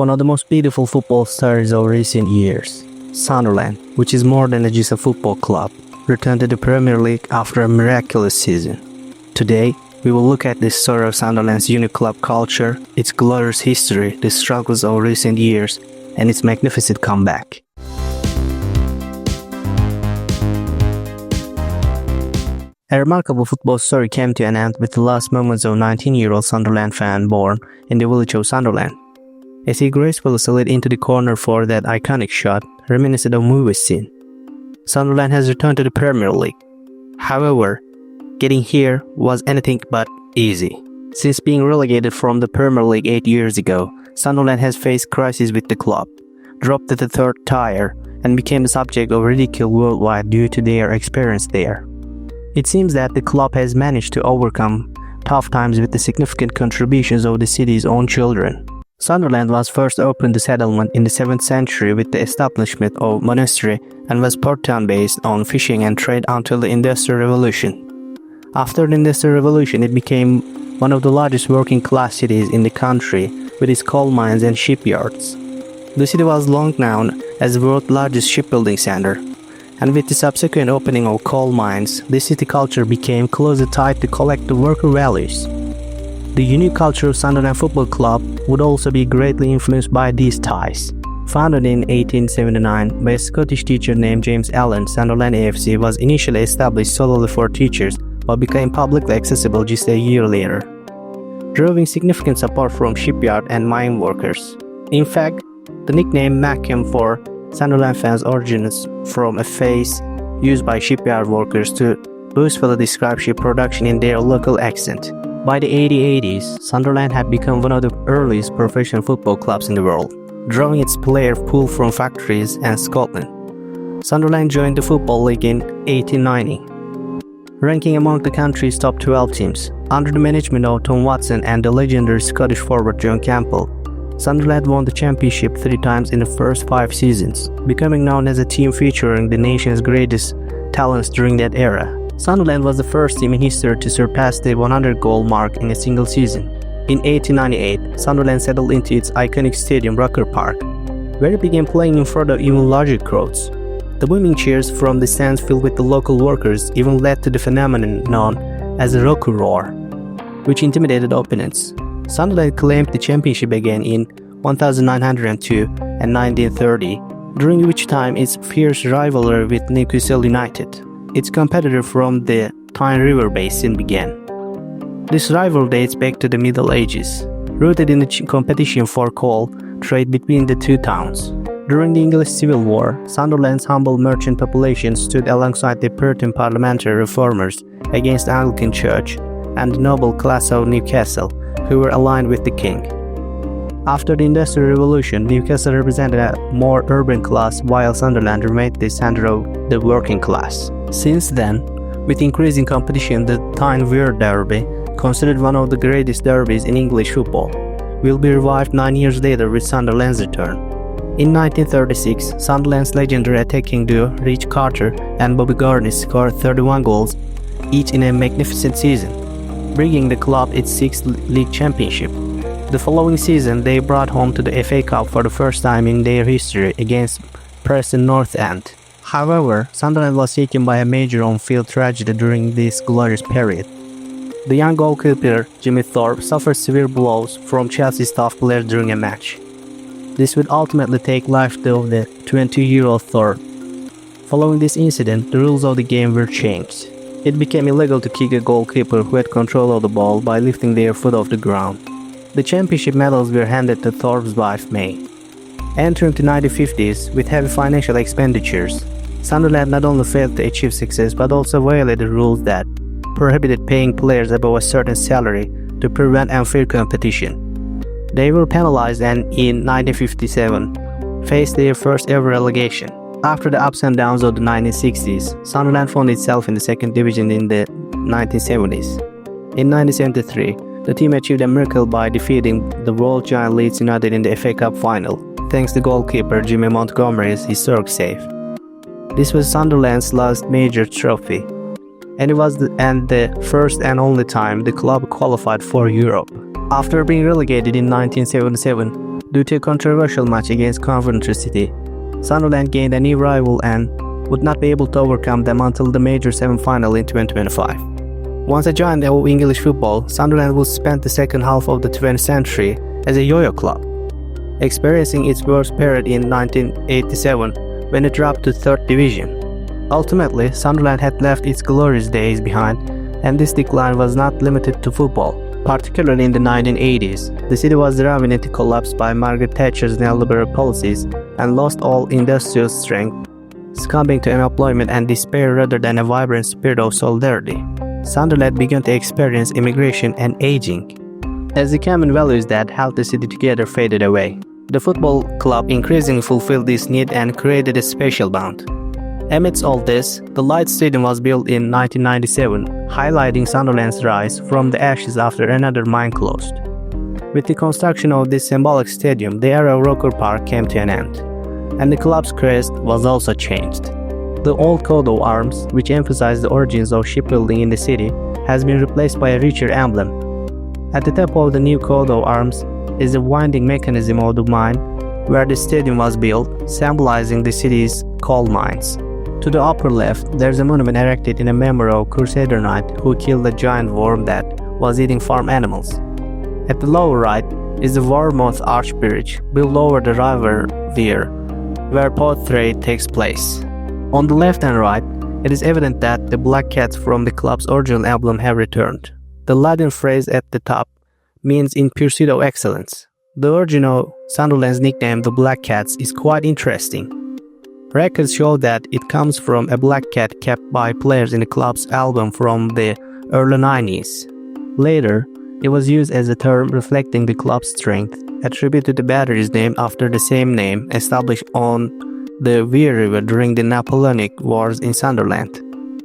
one of the most beautiful football stories of recent years. Sunderland, which is more than just a football club, returned to the Premier League after a miraculous season. Today, we will look at the story of Sunderland's unique club culture, its glorious history, the struggles of recent years, and its magnificent comeback. A remarkable football story came to an end with the last moments of a 19-year-old Sunderland fan born in the village of Sunderland, as he gracefully slid into the corner for that iconic shot, reminiscent of movie scene. Sunderland has returned to the Premier League. However, getting here was anything but easy. Since being relegated from the Premier League 8 years ago, Sunderland has faced crises with the club, dropped to the third tier, and became the subject of ridicule worldwide due to their experience there. It seems that the club has managed to overcome tough times with the significant contributions of the city's own children. Sunderland was first opened to settlement in the 7th century with the establishment of monastery and was port town based on fishing and trade until the Industrial Revolution. After the Industrial Revolution, it became one of the largest working class cities in the country with its coal mines and shipyards. The city was long known as the world's largest shipbuilding center, and with the subsequent opening of coal mines, the city culture became closely tied to collective worker values. The unique culture of Sunderland Football Club would also be greatly influenced by these ties. Founded in 1879 by a Scottish teacher named James Allen, Sunderland AFC was initially established solely for teachers but became publicly accessible just a year later, drawing significant support from shipyard and mine workers. In fact, the nickname Mackem for Sunderland fans originates from a phrase used by shipyard workers to boastfully describe ship production in their local accent. By the 1880s, Sunderland had become one of the earliest professional football clubs in the world, drawing its player pool from factories and Scotland. Sunderland joined the Football League in 1890, ranking among the country's top 12 teams. Under the management of Tom Watson and the legendary Scottish forward John Campbell, Sunderland won the championship 3 times in the first 5 seasons, becoming known as a team featuring the nation's greatest talents during that era. Sunderland was the first team in history to surpass the 100-goal mark in a single season. In 1898, Sunderland settled into its iconic stadium Roker Park, where it began playing in front of even larger crowds. The booming cheers from the stands filled with the local workers even led to the phenomenon known as the Roker Roar, which intimidated opponents. Sunderland claimed the championship again in 1902 and 1930, during which time its fierce rivalry with Newcastle United, its competitor from the Tyne River Basin, began. This rivalry dates back to the Middle Ages, rooted in the competition for coal trade between the two towns. During the English Civil War, Sunderland's humble merchant population stood alongside the Puritan parliamentary reformers against the Anglican Church and the noble class of Newcastle, who were aligned with the king. After the Industrial Revolution, Newcastle represented a more urban class while Sunderland remained the center of the working class. Since then, with increasing competition, the Tyne Wear Derby, considered one of the greatest derbies in English football, will be revived 9 years later with Sunderland's return. In 1936, Sunderland's legendary attacking duo Rich Carter and Bobby Garnier scored 31 goals each in a magnificent season, bringing the club its 6th league championship. The following season, they brought home to the FA Cup for the first time in their history against Preston North End. However, Sunderland was shaken by a major on-field tragedy during this glorious period. The young goalkeeper Jimmy Thorpe suffered severe blows from Chelsea staff players during a match. This would ultimately take life of the 22-year-old Thorpe. Following this incident, the rules of the game were changed. It became illegal to kick a goalkeeper who had control of the ball by lifting their foot off the ground. The championship medals were handed to Thorpe's wife May. Entering the 1950s with heavy financial expenditures, Sunderland not only failed to achieve success but also violated rules that prohibited paying players above a certain salary to prevent unfair competition. They were penalized and in 1957 faced their first ever relegation. After the ups and downs of the 1960s, Sunderland found itself in the 2nd division in the 1970s. In 1973, the team achieved a miracle by defeating the world giant Leeds United in the FA Cup final, thanks to goalkeeper Jimmy Montgomery's historic save. This was Sunderland's last major trophy, and it was the first and only time the club qualified for Europe. After being relegated in 1977, Due to a controversial match against Coventry City, Sunderland gained a new rival and would not be able to overcome them until the major semi-final in 2025. Once a giant of English football, Sunderland would spend the second half of the 20th century as a yo-yo club, experiencing its worst period in 1987 when it dropped to 3rd division. Ultimately, Sunderland had left its glorious days behind, and this decline was not limited to football. Particularly in the 1980s, the city was driven into collapse by Margaret Thatcher's neoliberal policies and lost all industrial strength, succumbing to unemployment and despair rather than a vibrant spirit of solidarity. Sunderland began to experience immigration and aging, as the common values that held the city together faded away. The football club increasingly fulfilled this need and created a special bond. Amidst all this, the Light Stadium was built in 1997, highlighting Sunderland's rise from the ashes after another mine closed. With the construction of this symbolic stadium, the era of Roker Park came to an end, and the club's crest was also changed. The old coat of arms, which emphasized the origins of shipbuilding in the city, has been replaced by a richer emblem. At the top of the new coat of arms is the winding mechanism of the mine where the stadium was built, symbolizing the city's coal mines. To the upper left, there's a monument erected in memory of Crusader knight who killed a giant worm that was eating farm animals. At the lower right is the Warmouth Arch Bridge, built over the river Wear, where boat trade takes place. On the left and right, it is evident that the black cats from the club's original emblem have returned. The Latin phrase at the top means "in pursuit of excellence." The origin of Sunderland's nickname, the Black Cats, is quite interesting. Records show that it comes from a black cat kept by players in the club's album from the early 90s. Later, it was used as a term reflecting the club's strength, attributed to the batteries named after the same name established on the Wear River during the Napoleonic Wars in Sunderland.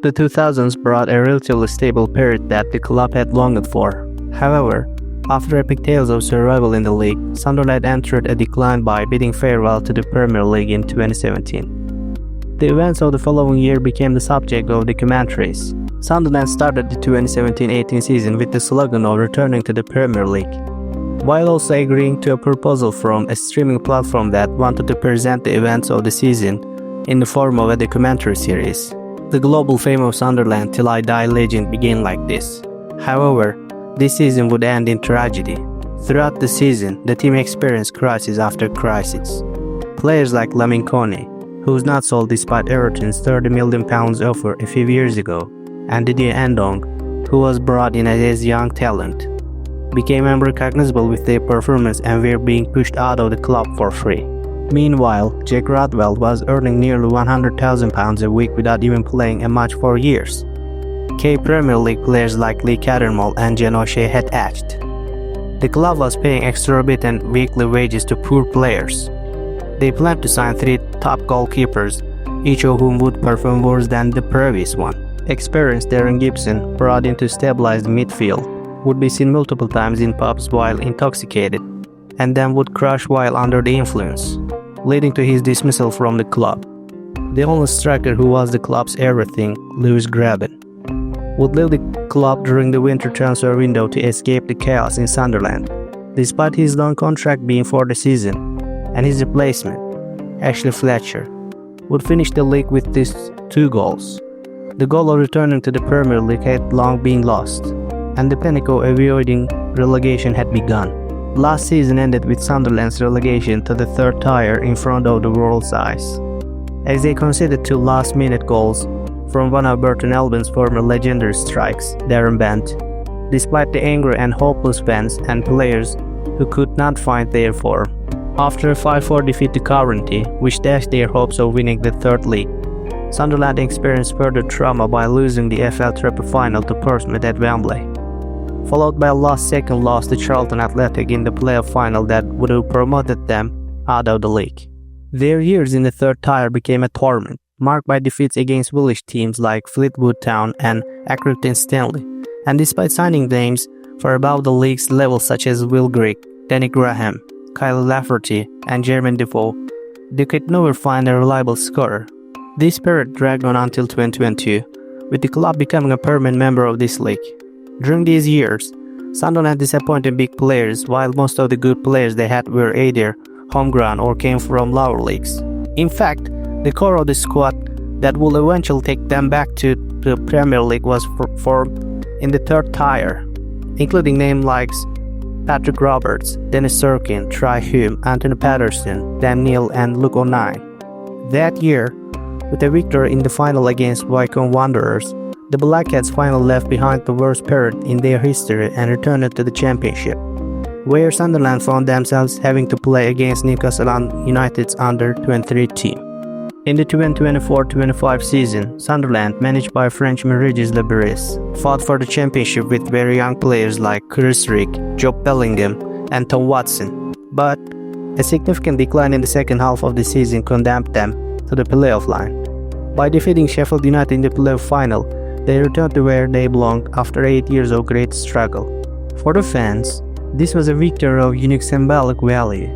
The 2000s brought a relatively stable period that the club had longed for. However, after epic tales of survival in the league, Sunderland entered a decline by bidding farewell to the Premier League in 2017. The events of the following year became the subject of documentaries. Sunderland started the 2017-18 season with the slogan of returning to the Premier League, while also agreeing to a proposal from a streaming platform that wanted to present the events of the season in the form of a documentary series. The global fame of Sunderland Till I Die legend began like this. However, this season would end in tragedy. Throughout the season, the team experienced crisis after crisis. Players like Lamine Kone, who was not sold despite Everton's £30 million offer a few years ago, and Didier Ndong, who was brought in as a young talent, became unrecognizable with their performance and were being pushed out of the club for free. Meanwhile, Jack Rodwell was earning nearly £100,000 a week without even playing a match for years. Key Premier League players like Lee Cattermole and Jen O'Shea had aged. The club was paying exorbitant weekly wages to poor players. They planned to sign 3 top goalkeepers, each of whom would perform worse than the previous one. Experienced Darren Gibson, brought in to stabilize the midfield, would be seen multiple times in pubs while intoxicated, and then would crash while under the influence, leading to his dismissal from the club. The only striker who was the club's everything, Lewis Graben, would leave the club during the winter transfer window to escape the chaos in Sunderland, despite his long contract being for the season, and his replacement, Ashley Fletcher, would finish the league with these 2 goals. The goal of returning to the Premier League had long been lost, and the panic of avoiding relegation had begun. Last season ended with Sunderland's relegation to the 3rd tier in front of the world's eyes, as they conceded 2 last-minute goals from one of Burton Albion's former legendary strikers, Darren Bent, despite the angry and hopeless fans and players who could not find their form. After a 5-4 defeat to Coventry, which dashed their hopes of winning the 3rd league, Sunderland experienced further trauma by losing the FL Trophy final to Portsmouth at Wembley, followed by a last-second loss to Charlton Athletic in the playoff final that would have promoted them out of the league. Their years in the 3rd tier became a torment, marked by defeats against Welsh teams like Fleetwood Town and Accrington Stanley, and despite signing names for above the league's level such as Will Grigg, Danny Graham, Kyle Lafferty, and Jermaine Defoe, they could never find a reliable scorer. This period dragged on until 2022, with the club becoming a permanent member of this league. During these years, Sunderland disappointed big players, while most of the good players they had were either homegrown or came from lower leagues. In fact, the core of the squad that will eventually take them back to the Premier League was formed in the third tier, including names like Patrick Roberts, Dennis Serkin, Troy Hume, Anthony Patterson, Dan Neil, and Luke O'Neill. That year, with a victory in the final against Wycombe Wanderers, the Blackcats finally left behind the worst period in their history and returned to the Championship, where Sunderland found themselves having to play against Newcastle United's under-23 team. In the 2024-25 season, Sunderland, managed by Frenchman Regis Lebris, fought for the championship with very young players like Chris Rick, Job Bellingham, and Tom Watson, but a significant decline in the second half of the season condemned them to the playoff line. By defeating Sheffield United in the playoff final, they returned to where they belonged after 8 years of great struggle. For the fans, this was a victory of unique symbolic value.